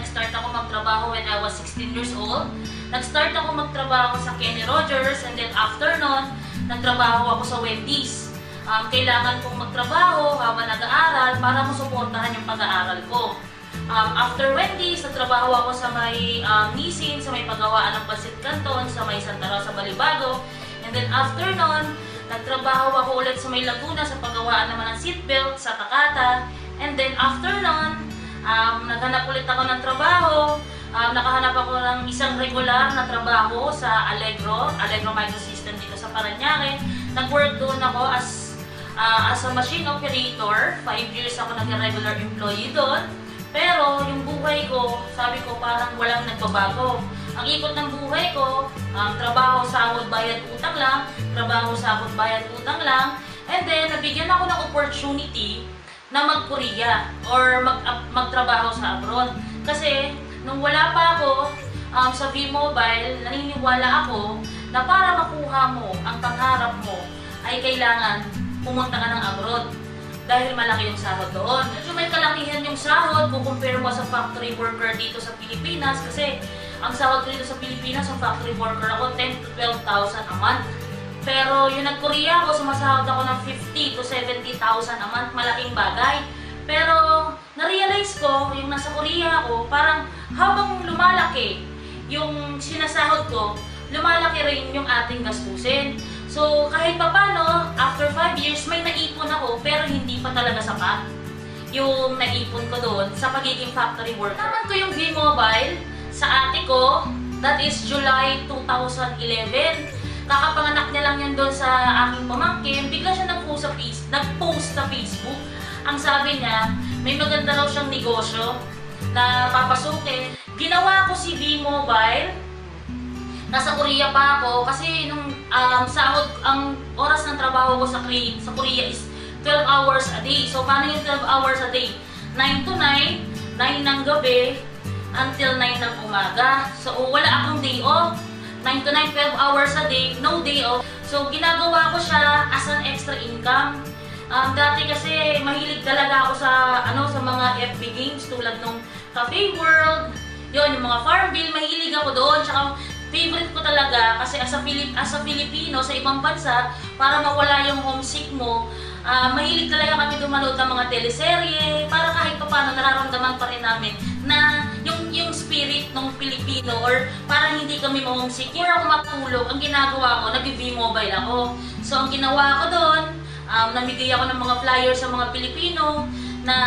nag-start ako magtrabaho when I was 16 years old. Nag-start ako magtrabaho sa Kenny Rogers, and then after nun, nagtrabaho ako sa Wendy's. Kailangan kong magtrabaho habang nag-aaral para masuportahan yung pag-aaral ko. After Wendy's, nagtrabaho ako sa may Nissin, sa may paggawaan ng Pancit Canton, sa may Santa Rosa, Balibago. And then after nun, nagtrabaho ako ulit sa may Laguna sa paggawaan naman ng seatbelt sa Takata. And then after nun, naghanap ulit ako ng trabaho. Nakahanap ako ng isang regular na trabaho sa Allegro Microsystem dito sa Parañaque. Nag-work doon ako as a machine operator. 5 years ako nag-regular employee doon. Pero yung buhay ko, sabi ko parang walang nagbabago. Ang ikot ng buhay ko, trabaho, sahod, bayad, utang lang. Trabaho, sahod, bayad, utang lang. And then, nabigyan ako ng opportunity na mag-Korea or magtrabaho sa abroad. Kasi, nung wala pa ako sa V-Mobile, naniniwala ako na para makuha mo ang pangarap mo ay kailangan pumunta ka ng abroad. Dahil malaki yung sahod doon. Medyo may kalakihan yung sahod kung compare mo sa factory worker dito sa Pilipinas. Kasi ang sahod ko dito sa Pilipinas, ang factory worker ako, 10 to 12,000 a month. Pero yung nag-Korea ako, sumasahod ako ng 50 to 70,000 a month. Malaking bagay. Pero na-realize ko, yung nasa Korea ako, parang habang lumalaki yung sinasahod ko, lumalaki rin yung ating gastusin. So, kahit papano, after 5 years, may naipon ako, pero hindi pa talaga sapat yung naipon ko doon sa pagiging factory worker. Naman ko yung V-Mobile sa ate ko, that is July 2011. Kakapanganak niya lang yan doon sa aking pamangkin. Bigla siya nag-post sa Facebook. Ang sabi niya, may maganda raw siyang negosyo na papasukin. Ginawa ko si V-Mobile. Nasa Korea pa ako kasi nung sahod, ang oras ng trabaho ko sa Korea is 12 hours a day. So, paano yung 12 hours a day? 9 to 9, 9 ng gabi, until 9 ng umaga. So, wala akong day off. 9 to 9, 12 hours a day, no day off. So, ginagawa ko siya as an extra income. Dati kasi mahilig talaga ako sa mga FB games tulad nung Cafe World, yun, yung mga Farmville, mahilig ako doon. Tsaka, favorite ko talaga kasi as a Filipino sa ibang bansa, para mawala yung homesick mo, mahilig talaga kami dumanood ng mga teleserye para kahit paano nararamdaman pa rin namin na yung spirit ng Pilipino or para hindi kami ma-homesick. Para ako matulog, ang ginagawa ko, nag-V-Mobile ako. So ang ginawa ko doon, namigay ako ng mga flyers sa mga Pilipino na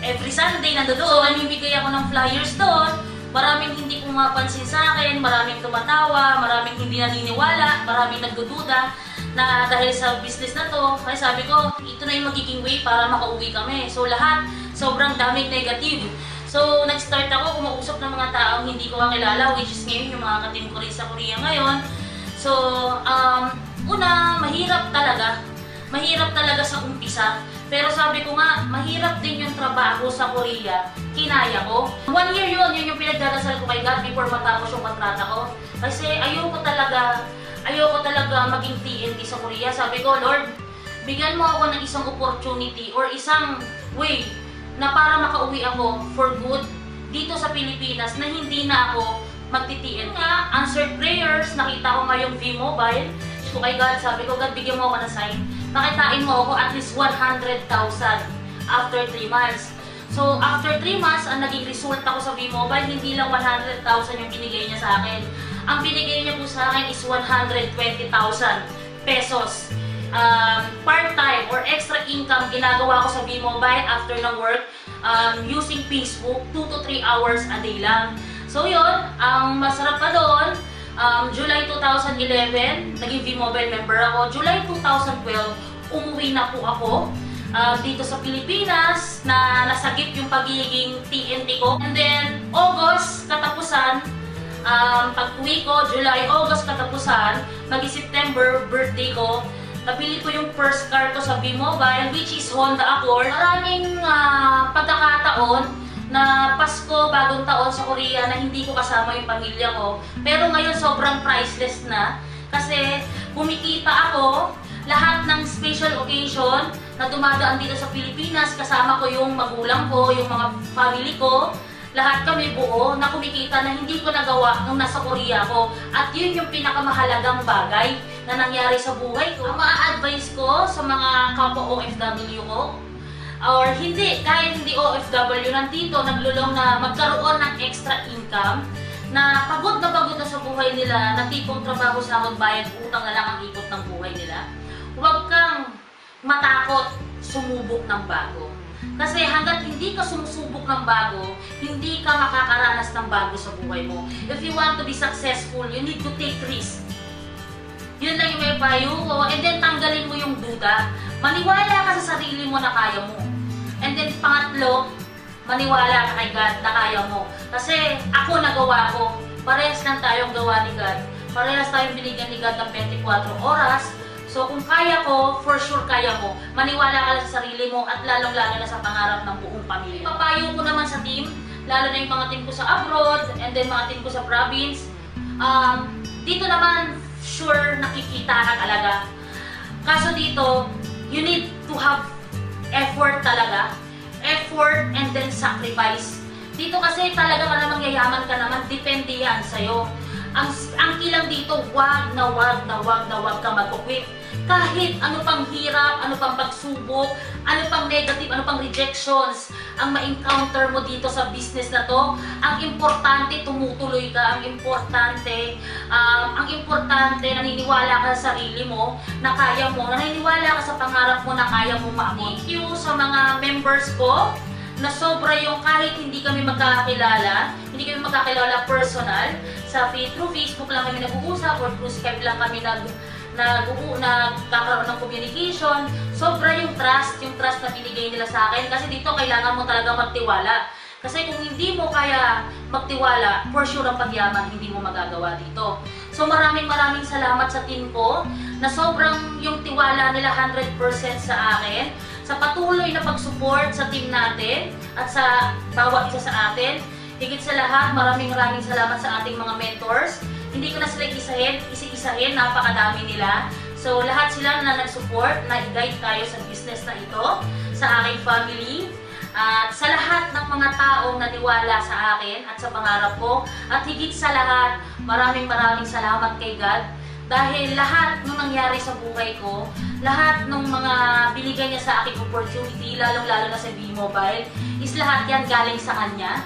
every Sunday nandoon. So namimigay ako ng flyers doon. Maraming hindi pumapansin sa akin, maraming tumatawa, maraming hindi naniniwala, maraming nagdududa na dahil sa business na to, kaya sabi ko, ito na yung magiging way para makauwi kami. So lahat, sobrang daming negative. So nag-start ako kumausap ng mga taong hindi ko kakilala, which is ngayon yung mga ka-team ko rin sa Korea ngayon. So, una, mahirap talaga sa umpisa. Pero sabi ko nga, mahirap din yung trabaho sa Korea. Kinaya ko. 1 year yun yung pinagdadasal ko kay God before matapos yung kontrata ko. Kasi ayoko talaga maging TNT sa Korea. Sabi ko, Lord, bigyan mo ako ng isang opportunity or isang way na para makauwi ako for good dito sa Pilipinas na hindi na ako magti-TNT. Answered prayers, nakita ko nga yung V-Mobile. So kay God, sabi ko, God, bigyan mo ako ng sign. Nakitain mo ako at least 100,000 after 3 months. So, after 3 months, ang naging result ako sa V-Mobile, hindi lang 100,000 yung binigay niya sa akin. Ang binigay niya po sa akin is 120,000 pesos. Part-time or extra income ginagawa ko sa V-Mobile after ng work using Facebook, 2 to 3 hours a day lang. So, yun, ang masarap pa doon, July 2011, naging V-Mobile member ako. July 2012, umuwi na po ako dito sa Pilipinas na nasagip yung pagiging TNT ko. And then, August, katapusan, pag-uwi ko, July, August, katapusan, September, birthday ko, nabili ko yung first car ko sa V-Mobile, which is Honda Accord. Maraming pagkakataon na Pasko, bagong taon sa Korea na hindi ko kasama yung pamilya ko. Pero ngayon sobrang priceless na kasi kumikita ako lahat ng special occasion na dumadaan dito sa Pilipinas. Kasama ko yung magulang ko, yung mga family ko. Lahat kami buo na kumikita na hindi ko nagawa nung nasa Korea ko. At yun yung pinakamahalagang bagay na nangyari sa buhay ko. Ang ma-advise ko sa mga kapwa OFW ko, or hindi, kahit hindi OFW, nandito, naglulong na magkaroon ng extra income, na pagod na sa buhay nila, na tipong trabaho, sahod, bayad, utang na lang ang ikot ng buhay nila. Huwag kang matakot sumubok ng bago. Kasi hanggat hindi ka sumusubok ng bago, hindi ka makakaranas ng bago sa buhay mo. If you want to be successful, you need to take risk. Yun lang yung may payo ko. And then tanggalin mo yung duda. Maniwala ka sa sarili mo na kaya mo. And then pangatlo, maniwala ka kay God na kaya mo. Kasi ako nagawa ko. Parehas lang tayong gawa ni God. Parehas tayong binigyan ni God ng 24 oras. So kung kaya ko, for sure kaya mo. Maniwala ka lang sa sarili mo at lalong-lalo na sa pangarap ng buong pamilya. Papayo ko naman sa team, lalo na yung mga team ko sa abroad and then mga team ko sa province. Dito naman, sure nakikita ka talaga. Kaso dito, you need to have effort talaga. Effort and then sacrifice. Dito kasi talaga ka namang yayaman ka naman, depende yan sa'yo. Ang kilang dito, wag na wag ka mag-quit. Kahit ano pang hirap, ano pang pagsubok, ano pang negative, ano pang rejections ang ma-encounter mo dito sa business na to, ang importante tumutuloy ka, ang importante naniniwala ka sa sarili mo na kaya mo, naniniwala ka sa pangarap mo na kaya mo maabot. Thank you sa mga members ko na sobra yung kahit hindi kami magkakilala personal, through Facebook lang kami nag-uusap or through Skype lang kami nagkakaroon ng communication. Sobra yung trust na binigay nila sa akin. Kasi dito kailangan mo talaga magtiwala. Kasi kung hindi mo kaya magtiwala, for sure ang pagyaman hindi mo magagawa dito. So maraming salamat sa team ko na sobrang yung tiwala nila 100% sa akin. Sa patuloy na pag-support sa team natin at sa bawat isa sa atin. Higit sa lahat, maraming salamat sa ating mga mentors. Hindi ko na sila isa-isahin, napakadami nila. So, lahat sila na nag-support, na i-guide tayo sa business na ito, sa aking family, at sa lahat ng mga taong naniwala sa akin at sa pangarap ko. At higit sa lahat, maraming salamat kay God. Dahil lahat ng nangyari sa buhay ko, lahat ng mga binigay niya sa aking opportunity, lalong-lalo na sa B-Mobile, is lahat yan galing sa Kanya.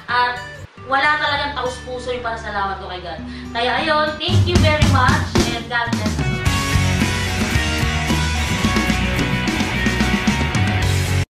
At wala talagang taus-puso yung pasalamat ko kay God. Kaya ayun, thank you very much.